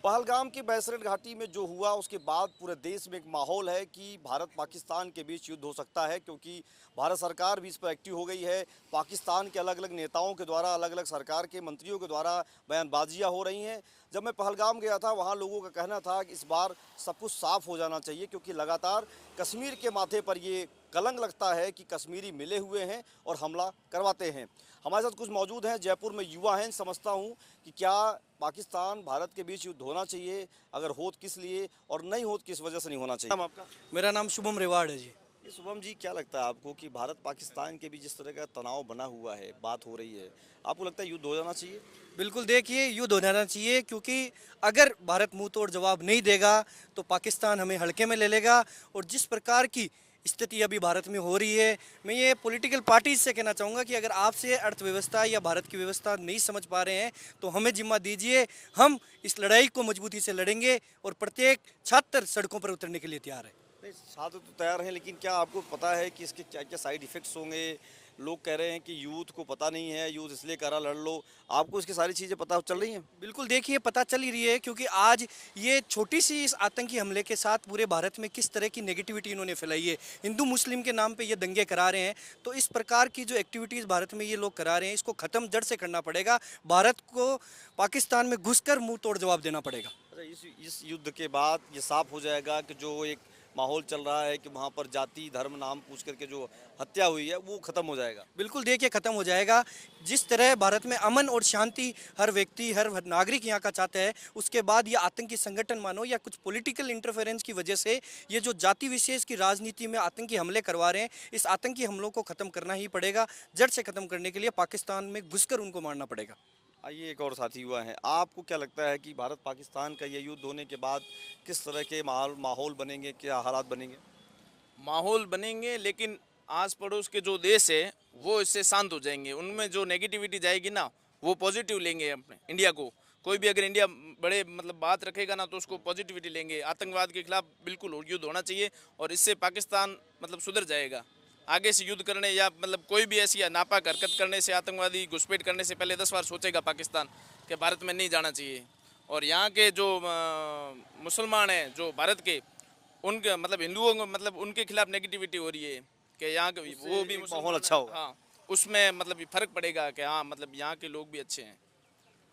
पहलगाम की बैसरेट घाटी में जो हुआ उसके बाद पूरे देश में एक माहौल है कि भारत पाकिस्तान के बीच युद्ध हो सकता है, क्योंकि भारत सरकार भी इस पर एक्टिव हो गई है। पाकिस्तान के अलग अलग नेताओं के द्वारा, अलग अलग सरकार के मंत्रियों के द्वारा बयानबाजियां हो रही हैं। जब मैं पहलगाम गया था, वहाँ लोगों का कहना था कि इस बार सब कुछ साफ हो जाना चाहिए, क्योंकि लगातार कश्मीर के माथे पर ये कलंक लगता है कि कश्मीरी मिले हुए हैं और हमला करवाते हैं। हमारे साथ कुछ मौजूद हैं, जयपुर में युवा हैं। समझता हूँ कि क्या पाकिस्तान भारत के बीच युद्ध होना चाहिए, अगर हो तो किस लिए, और नहीं हो तो किस वजह से नहीं होना चाहिए। नाम आपका? मेरा नाम शुभम रेवाड़ है जी। ये शुभम जी, क्या लगता है आपको कि भारत पाकिस्तान के बीच जिस तरह का तनाव बना हुआ है, बात हो रही है, आपको लगता है युद्ध हो जाना चाहिए? बिल्कुल, देखिए युद्ध हो जाना चाहिए, क्योंकि अगर भारत मुंह तोड़ जवाब नहीं देगा तो पाकिस्तान हमें हल्के में ले लेगा। और जिस प्रकार की स्थिति अभी भारत में हो रही है, मैं ये पॉलिटिकल पार्टीज से कहना चाहूँगा कि अगर आपसे अर्थव्यवस्था या भारत की व्यवस्था नहीं समझ पा रहे हैं तो हमें जिम्मा दीजिए। हम इस लड़ाई को मजबूती से लड़ेंगे और प्रत्येक छात्र सड़कों पर उतरने के लिए तैयार है। नहीं, छात्र तो तैयार हैं, लेकिन क्या आपको पता है कि इसके क्या क्या साइड इफ़ेक्ट्स होंगे? लोग कह रहे हैं कि यूथ को पता नहीं है, यूथ इसलिए कह रहा लड़ लो। आपको इसकी सारी चीज़ें पता चल रही हैं? बिल्कुल, देखिए पता चल ही रही है, क्योंकि आज ये छोटी सी इस आतंकी हमले के साथ पूरे भारत में किस तरह की नेगेटिविटी इन्होंने फैलाई है। हिंदू मुस्लिम के नाम पे ये दंगे करा रहे हैं, तो इस प्रकार की जो एक्टिविटीज़ भारत में ये लोग करा रहे हैं, इसको ख़त्म जड़ से करना पड़ेगा। भारत को पाकिस्तान में घुसकर मुंह तोड़ जवाब देना पड़ेगा। अच्छा, इस युद्ध के बाद ये साफ हो जाएगा कि जो एक माहौल चल रहा है कि वहाँ पर जाति धर्म नाम पूछ करके जो हत्या हुई है वो ख़त्म हो जाएगा? बिल्कुल, देखिए ख़त्म हो जाएगा। जिस तरह भारत में अमन और शांति हर व्यक्ति, हर नागरिक यहाँ का चाहता है, उसके बाद ये आतंकी संगठन मानो या कुछ पॉलिटिकल इंटरफेरेंस की वजह से ये जो जाति विशेष की राजनीति में आतंकी हमले करवा रहे हैं, इस आतंकी हमलों को ख़त्म करना ही पड़ेगा। जड़ से ख़त्म करने के लिए पाकिस्तान में घुसकर उनको मारना पड़ेगा। आइए, एक और साथी हुआ है। आपको क्या लगता है कि भारत पाकिस्तान का ये युद्ध होने के बाद किस तरह के माहौल बनेंगे, क्या हालात बनेंगे? माहौल बनेंगे, लेकिन आस पड़ोस के जो देश है वो इससे शांत हो जाएंगे। उनमें जो नेगेटिविटी जाएगी ना, वो पॉजिटिव लेंगे अपने इंडिया को। कोई भी अगर इंडिया बड़े मतलब बात रखेगा ना, तो उसको पॉजिटिविटी लेंगे। आतंकवाद के खिलाफ बिल्कुल युद्ध होना चाहिए, और इससे पाकिस्तान मतलब सुधर जाएगा। आगे से युद्ध करने या मतलब कोई भी ऐसी नापाक हरकत करने से, आतंकवादी घुसपैठ करने से पहले 10 बार सोचेगा पाकिस्तान कि भारत में नहीं जाना चाहिए। और यहाँ के जो मुसलमान हैं जो भारत के, उनके मतलब हिंदुओं को मतलब उनके खिलाफ नेगेटिविटी हो रही है कि यहाँ के वो भी एक माहौल अच्छा होगा। हाँ, उसमें मतलब फर्क पड़ेगा कि हाँ मतलब यहाँ के लोग भी अच्छे हैं।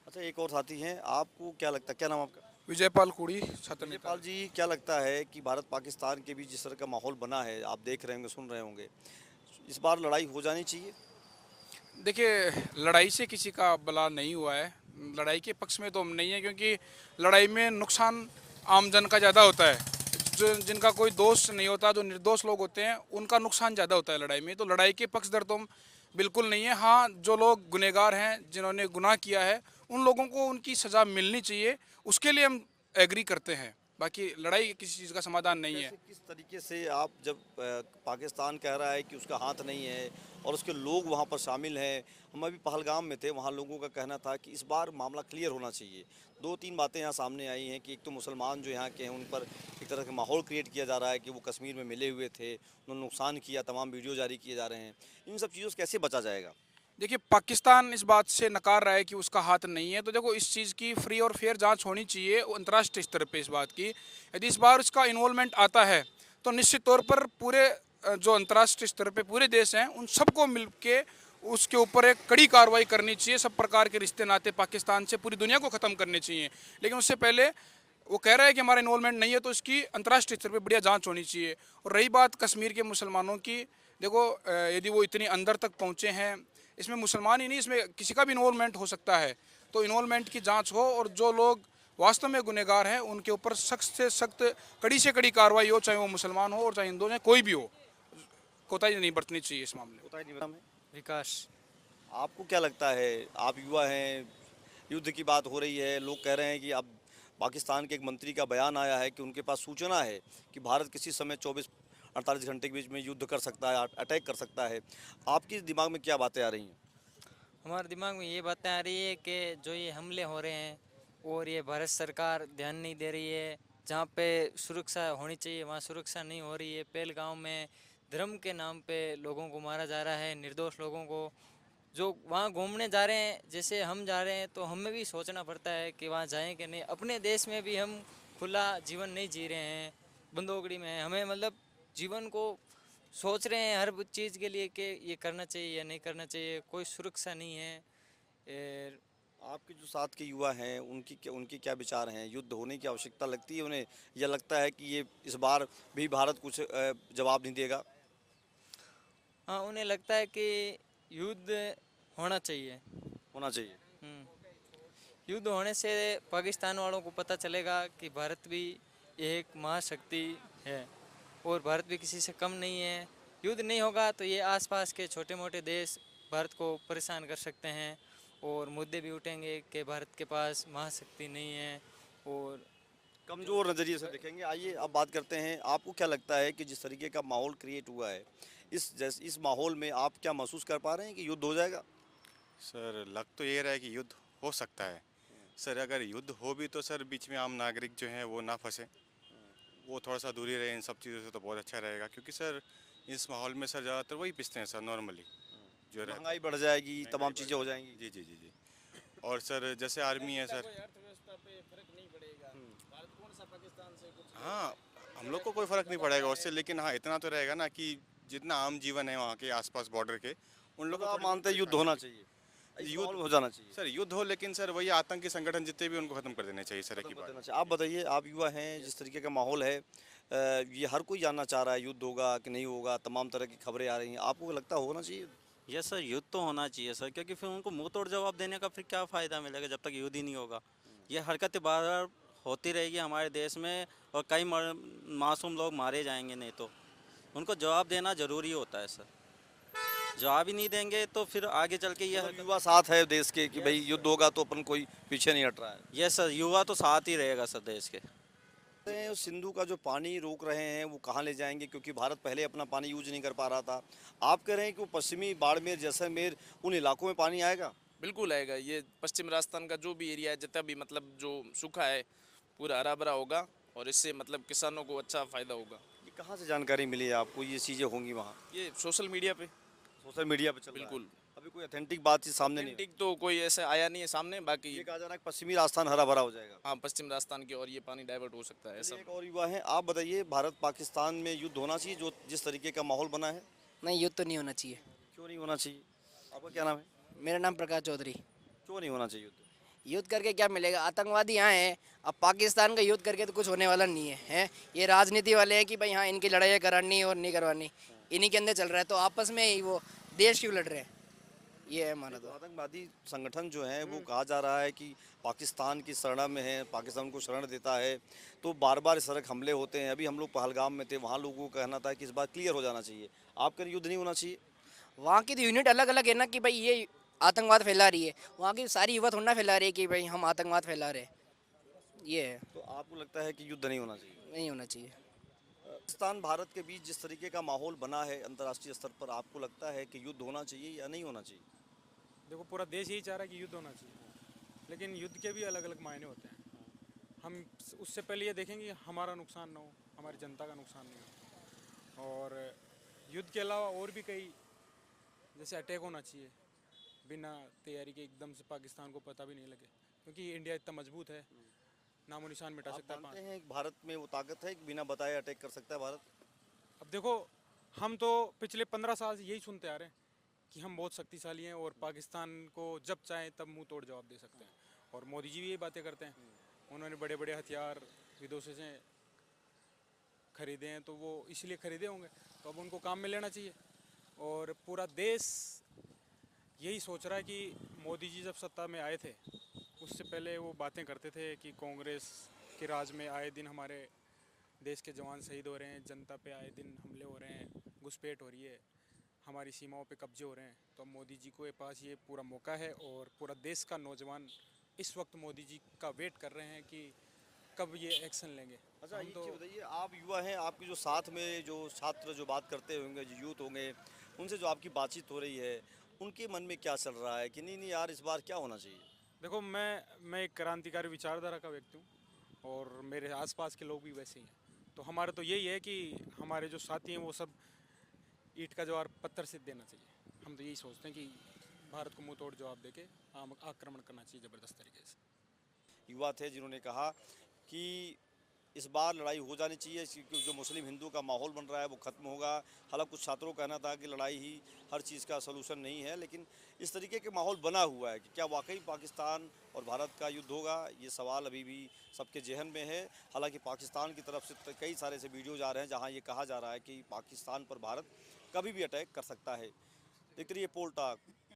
अच्छा, एक और साथी हैं। आपको क्या लगता है, क्या नाम आपका? विजयपाल कुड़ी छात्र नेता। विजयपाल जी, क्या लगता है कि भारत पाकिस्तान के बीच जिस तरह का माहौल बना है, आप देख रहे होंगे, सुन रहे होंगे, इस बार लड़ाई हो जानी चाहिए? देखिए, लड़ाई से किसी का भला नहीं हुआ है। लड़ाई के पक्ष में तो हम नहीं है, क्योंकि लड़ाई में नुकसान आम जन का ज़्यादा होता है। जो जिनका कोई दोष नहीं होता, जो निर्दोष लोग होते हैं, उनका नुकसान ज़्यादा होता है लड़ाई में। तो लड़ाई के पक्षधर तो हम बिल्कुल नहीं है। हाँ, जो लोग गुनहगार हैं, जिन्होंने गुनाह किया है, उन लोगों को उनकी सज़ा मिलनी चाहिए, उसके लिए हम एग्री करते हैं। बाकी लड़ाई किसी चीज़ का समाधान नहीं है। कैसे, किस तरीके से आप जब पाकिस्तान कह रहा है कि उसका हाथ नहीं है और उसके लोग वहाँ पर शामिल हैं, हम अभी पहलगाम में थे, वहाँ लोगों का कहना था कि इस बार मामला क्लियर होना चाहिए। दो तीन बातें यहाँ सामने आई हैं कि एक तो मुसलमान जो यहाँ के हैं उन पर एक तरह का माहौल क्रिएट किया जा रहा है कि वो कश्मीर में मिले हुए थे, उन्होंने नुकसान किया, तमाम वीडियो जारी किए जा रहे हैं। इन सब चीज़ों से कैसे बचा जाएगा? देखिए, पाकिस्तान इस बात से नकार रहा है कि उसका हाथ नहीं है। तो देखो, इस चीज़ की फ्री और फेयर जांच होनी चाहिए अंतर्राष्ट्रीय स्तर पे इस बात की। यदि इस बार इसका इन्वॉल्वमेंट आता है तो निश्चित तौर पर पूरे जो अंतर्राष्ट्रीय स्तर पे पूरे देश हैं, उन सबको मिल के उसके ऊपर एक कड़ी कार्रवाई करनी चाहिए। सब प्रकार के रिश्ते नाते पाकिस्तान से पूरी दुनिया को ख़त्म करने चाहिए। लेकिन उससे पहले वो कह रहा है कि हमारा इन्वॉल्वमेंट नहीं है, तो इसकी अंतर्राष्ट्रीय स्तर पे बढ़िया जांच होनी चाहिए। और रही बात कश्मीर के मुसलमानों की, देखो यदि वो इतनी अंदर तक पहुँचे हैं, इसमें मुसलमान ही नहीं, इसमें किसी का भी इन्वॉल्वमेंट हो सकता है। तो इन्वॉल्वमेंट की जांच हो, और जो लोग वास्तव में गुनहगार हैं उनके ऊपर सख्त से सख्त, कड़ी से कड़ी कार्रवाई हो, चाहे वो मुसलमान हो और चाहे हिंदू, चाहे कोई भी हो। कोताही नहीं बरतनी चाहिए इस मामले में। बताइए, नहीं बताइए। विकास। आपको क्या लगता है, आप युवा हैं, युद्ध की बात हो रही है, लोग कह रहे हैं कि अब पाकिस्तान के एक मंत्री का बयान आया है कि उनके पास सूचना है कि भारत किसी समय 24-48 घंटे के बीच में युद्ध कर सकता है, अटैक कर सकता है। आपके दिमाग में क्या बातें आ रही हैं? हमारे दिमाग में ये बातें आ रही है कि जो ये हमले हो रहे हैं और ये भारत सरकार ध्यान नहीं दे रही है। जहाँ पे सुरक्षा होनी चाहिए वहाँ सुरक्षा नहीं हो रही है। पहलगाम में धर्म के नाम पे लोगों को मारा जा रहा है, निर्दोष लोगों को। जो वहाँ घूमने जा रहे हैं, जैसे हम जा रहे हैं, तो हमें भी सोचना पड़ता है कि वहाँ जाएं कि नहीं। अपने देश में भी हम खुला जीवन नहीं जी रहे हैं, बंदोगड़ी में हैं। हमें मतलब जीवन को सोच रहे हैं हर चीज़ के लिए कि ये करना चाहिए या नहीं करना चाहिए, कोई सुरक्षा नहीं है। आपके जो साथ के युवा हैं उनके क्या विचार हैं? युद्ध होने की आवश्यकता लगती है उन्हें, या लगता है कि ये इस बार भी भारत कुछ जवाब नहीं देगा? हाँ, उन्हें लगता है कि युद्ध होना चाहिए। होना चाहिए। युद्ध होने से पाकिस्तान वालों को पता चलेगा कि भारत भी एक महाशक्ति है और भारत भी किसी से कम नहीं है। युद्ध नहीं होगा तो ये आसपास के छोटे मोटे देश भारत को परेशान कर सकते हैं और मुद्दे भी उठेंगे कि भारत के पास महाशक्ति नहीं है और कमज़ोर नज़रिए से देखेंगे। आइए अब बात करते हैं, आपको क्या लगता है कि जिस तरीके का माहौल क्रिएट हुआ है, इस माहौल में आप क्या महसूस कर पा रहे हैं कि युद्ध हो जाएगा? सर लग तो ये रहा है कि युद्ध हो सकता है। सर अगर युद्ध हो भी तो सर बीच में आम नागरिक जो हैं वो ना फंसे, वो थोड़ा सा दूरी रहे इन सब चीज़ों से तो बहुत अच्छा रहेगा। क्योंकि सर इस माहौल में सर ज़्यादातर वही पिसते हैं सर नॉर्मली जो रहता महंगाई बढ़ जाएगी, तमाम चीज़ें हो जाएंगी। जी जी जी जी। और सर जैसे आर्मी है सर, हाँ हम लोग को कोई फ़र्क नहीं पड़ेगा उससे, लेकिन हाँ इतना तो रहेगा ना कि जितना आम जीवन है वहाँ के आसपास बॉर्डर के उन लोगों तो को आप मानते हैं युद्ध होना चाहिए, युद्ध हो जाना चाहिए? सर युद्ध हो, लेकिन सर वही आतंकी संगठन जितने भी उनको खत्म कर देने चाहिए सर एक ही खत्म कर बार। देना चाहिए। आप बताइए, आप युवा हैं, जिस तरीके का माहौल है, ये हर कोई जानना चाह रहा है युद्ध होगा कि नहीं होगा, तमाम तरह की खबरें आ रही हैं, आपको लगता है होना चाहिए? यस सर, युद्ध तो होना चाहिए सर, क्योंकि फिर उनको मुंह तोड़ जवाब देने का फिर क्या फ़ायदा मिलेगा जब तक युद्ध ही नहीं होगा। ये हरकतें बार बार होती रहेगी हमारे देश में और कई मासूम लोग मारे जाएंगे। नहीं तो उनको जवाब देना ज़रूरी होता है सर। जवाब ही नहीं देंगे तो फिर आगे चल के ये मतलब युवा साथ है देश के कि भाई युद्ध होगा तो अपन कोई पीछे नहीं हट रहा है। यस सर, युवा तो साथ ही रहेगा सर देश के। सिंधु का जो पानी रोक रहे हैं वो कहाँ ले जाएंगे, क्योंकि भारत पहले अपना पानी यूज नहीं कर पा रहा था। आप कह रहे हैं कि वो पश्चिमी बाड़मेर जैसलमेर उन इलाकों में पानी आएगा? बिल्कुल आएगा। ये पश्चिम राजस्थान का जो भी एरिया है, जितना भी मतलब जो सूखा है, पूरा हरा भरा होगा और इससे मतलब किसानों को अच्छा फ़ायदा होगा। ये कहाँ से जानकारी मिली है आपको ये चीज़ें होंगी वहाँ? ये सोशल मीडिया पे। सोशल मीडिया पे चल रहा है। बिल्कुल। अभी कोई ऑथेंटिक बात चीज़ सामने नहीं ऑथेंटिक तो कोई ऐसा आया नहीं है सामने, बाकी है। ये कहा जा रहा है कि पश्चिमी राजस्थान हरा भरा हो जाएगा। हाँ पश्चिम राजस्थान की और ये पानी डाइवर्ट हो सकता है ऐसा। एक और युवा है, आप बताइए, भारत पाकिस्तान में युद्ध होना चाहिए जो जिस तरीके का माहौल बना है? नहीं, युद्ध तो नहीं होना चाहिए। क्यों नहीं होना चाहिए? आपका क्या नाम है? मेरा नाम प्रकाश चौधरी। क्यों नहीं होना चाहिए युद्ध? युद्ध करके क्या मिलेगा? आतंकवादी यहाँ हैं, अब पाकिस्तान का युद्ध करके तो कुछ होने वाला नहीं है। हैं ये राजनीति वाले हैं कि भाई हाँ इनकी लड़ाई करानी और नहीं करवानी, इन्हीं के अंदर चल रहा है। तो आपस में ही वो देश क्यों लड़ रहे हैं, ये है हमारा। तो आतंकवादी संगठन जो है वो कहा जा रहा है कि पाकिस्तान की शरण में है, पाकिस्तान को शरण देता है, तो बार बार सड़क हमले होते हैं। अभी हम लोग पहलगाम में थे, वहाँ लोगों का कहना था कि इस बार क्लियर हो जाना चाहिए। आपका युद्ध नहीं होना चाहिए? वहाँ की तो यूनिट अलग अलग है ना कि भाई ये आतंकवाद फैला रही है, वहाँ की सारी युवा थोड़ा ना फैला रही है कि भाई हम आतंकवाद फैला रहे हैं। ये है, तो आपको लगता है कि युद्ध नहीं होना चाहिए? नहीं होना चाहिए। पाकिस्तान भारत के बीच जिस तरीके का माहौल बना है अंतर्राष्ट्रीय स्तर पर, आपको लगता है कि युद्ध होना चाहिए या नहीं होना चाहिए? देखो पूरा देश यही चाह रहा है कि युद्ध होना चाहिए, लेकिन युद्ध के भी अलग अलग मायने होते हैं। हम उससे पहले ये देखेंगे कि हमारा नुकसान ना हो, हमारी जनता का नुकसान नहीं हो। और युद्ध के अलावा और भी कई, जैसे अटैक होना चाहिए बिना तैयारी के, एकदम से पाकिस्तान को पता भी नहीं लगे, क्योंकि इंडिया इतना मजबूत है, नामो निशान मिटा आप सकता है। मानते हैं कि भारत में वो ताकत है कि बिना बताए अटैक कर सकता है भारत? अब देखो, हम तो पिछले 15 साल से यही सुनते आ रहे हैं कि हम बहुत शक्तिशाली हैं और पाकिस्तान को जब चाहें तब मुंह तोड़ जवाब दे सकते हैं। और मोदी जी भी यही बातें करते हैं। उन्होंने बड़े बड़े हथियार विदेशों से खरीदे हैं, तो वो इसलिए खरीदे होंगे, तो अब उनको काम में लेना चाहिए। और पूरा देश यही सोच रहा है कि मोदी जी जब सत्ता में आए थे उससे पहले वो बातें करते थे कि कांग्रेस के राज में आए दिन हमारे देश के जवान शहीद हो रहे हैं, जनता पे आए दिन हमले हो रहे हैं, घुसपैठ हो रही है, हमारी सीमाओं पे कब्जे हो रहे हैं। तो अब मोदी जी के पास ये पूरा मौका है और पूरा देश का नौजवान इस वक्त मोदी जी का वेट कर रहे हैं कि कब ये एक्शन लेंगे। अच्छा, हम ये तो चीज़ बताइए, आप युवा हैं, आपके जो साथ में जो छात्र जो बात करते होंगे, जो यूथ होंगे, उनसे जो आपकी बातचीत हो रही है, उनके मन में क्या चल रहा है कि नहीं नहीं यार इस बार क्या होना चाहिए? देखो, मैं एक क्रांतिकारी विचारधारा का व्यक्ति हूँ और मेरे आसपास के लोग भी वैसे ही हैं। तो हमारा तो यही है कि हमारे जो साथी हैं वो सब ईंट का जवाब पत्थर से देना चाहिए। हम तो यही सोचते हैं कि भारत को मुंह तोड़ जवाब देके आक्रमण करना चाहिए ज़बरदस्त तरीके से। युवा थे जिन्होंने कहा कि इस बार लड़ाई हो जानी चाहिए, क्योंकि जो मुस्लिम हिंदू का माहौल बन रहा है वो ख़त्म होगा। हालांकि कुछ छात्रों का कहना था कि लड़ाई ही हर चीज़ का सलूशन नहीं है, लेकिन इस तरीके के माहौल बना हुआ है कि क्या वाकई पाकिस्तान और भारत का युद्ध होगा, ये सवाल अभी भी सबके जहन में है। हालांकि पाकिस्तान की तरफ से कई सारे ऐसे वीडियोज़ आ रहे हैं जहाँ ये कहा जा रहा है कि पाकिस्तान पर भारत कभी भी अटैक कर सकता है। देखते रहिए पोल टॉक।